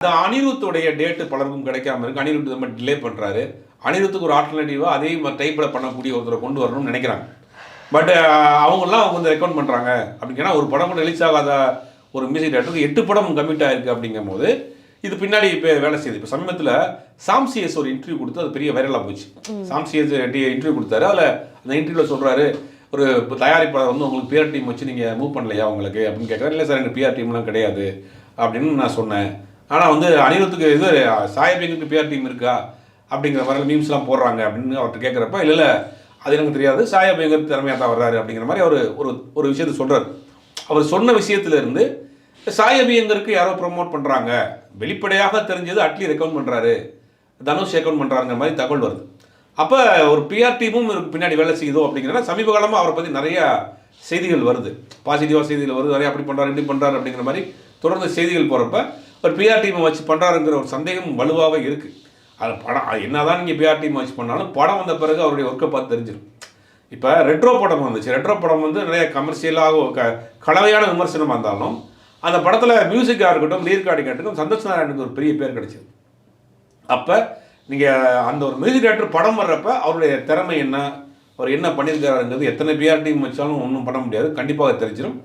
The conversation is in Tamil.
இந்த அனிருத்துடைய டேட்டு பலருக்கும் கிடைக்காம இருக்கு. அனிருத் ரொம்ப டிலே பண்ணுறாரு. அனிருத்துக்கு ஒரு ஆல்டர்னேட்டிவாக அதே மாதிரி டைப்பில் பண்ணக்கூடிய ஒருத்தரை கொண்டு வரணும்னு நினைக்கிறாங்க. பட் அவங்களாம் அவங்க வந்து ரெக்கமெண்ட் பண்ணுறாங்க அப்படின்னா ஒரு படம் கூட ரிலீஸ் ஆகாத ஒரு மியூசிக் டேரக்டருக்கு 8 படம் கமிட் ஆயிருக்கு அப்படிங்கும் போது இது பின்னாடி இப்போ வேலை செய்யுது. இப்போ சமீபத்தில் சாம்சிஎஸ் ஒரு இன்டர்வியூ கொடுத்து அது பெரிய வைரலாக போச்சு. சாம்சிஎஸ் இன்டர்வியூ கொடுத்தாரு. அதில் அந்த இன்டர்வியூவில் சொல்கிறாரு, ஒரு தயாரிப்பாளர் வந்து உங்களுக்கு பிஆர் டீம் வச்சு நீங்கள் மூவ் பண்ணலையா உங்களுக்கு அப்படின்னு கேட்குறாரு. இல்லை சார், எனக்கு பிஆர் டீம்லாம் கிடையாது அப்படின்னு நான் சொன்னேன். ஆனால் வந்து அனிருத்துக்கு இது சாயபிக்கு பிஆர் டீம் இருக்கா அப்படிங்கிற மாதிரி மீம்ஸ்லாம் போடுறாங்க அப்படின்னு அவர்கிட்ட கேட்குறப்ப, இல்லை அது எனக்கு தெரியாது, சாயபிங்கர் திறமையாக தான் வர்றாரு அப்படிங்கிற மாதிரி அவர் ஒரு விஷயத்தை சொல்கிறார். அவர் சொன்ன விஷயத்துலேருந்து சாயபியங்கருக்கு யாரோ ப்ரொமோட் பண்ணுறாங்க, வெளிப்படையாக தெரிஞ்சது அட்லி ரெக்கமெண்ட் பண்ணுறாரு, தனுஷ் ரெக்கமெண்ட் பண்ணுறாங்கிற மாதிரி தகவல் வருது. அப்போ ஒரு பிஆர் டீமும் பின்னாடி வேலை செய்யுதோ அப்படிங்கிறத சமீப காலமாக அவரை பற்றி நிறையா செய்திகள் வருது. பாசிட்டிவாக செய்திகள் வருது. நிறையா அப்படி பண்ணுறாரு இப்படி பண்ணுறாரு அப்படிங்கிற மாதிரி தொடர்ந்து செய்திகள் போகிறப்ப ஒரு பிஆர் டீமை வச்சு பண்ணுறாருங்கிற ஒரு சந்தேகம் வலுவாகவே இருக்குது. அது படம் என்ன தான் நீங்கள் பிஆர் டீம் வச்சு பண்ணாலும் படம் வந்த பிறகு அவருடைய ஒர்க்கை பார்த்து தெரிஞ்சிடும். இப்போ ரெட்ரோ படம் வந்துச்சு. ரெட்ரோ படம் வந்து நிறைய கமர்ஷியலாக கலவையான விமர்சனமாக இருந்தாலும் அந்த படத்தில் மியூசிக்காக இருக்கட்டும், ரீர்கார்டிங் இருக்கட்டும், சந்தோஷ் நாராயணுக்கு ஒரு பெரிய பேர் கிடைச்சிது. அப்போ நீங்கள் அந்த ஒரு மியூசிக் டேரக்டர் படம் வர்றப்ப அவருடைய திறமை என்ன, அவர் என்ன பண்ணியிருக்காருங்கிறது எத்தனை பிஆர் டீம் வச்சாலும் ஒன்றும் பண்ண முடியாது, கண்டிப்பாக தெரிஞ்சிடும்.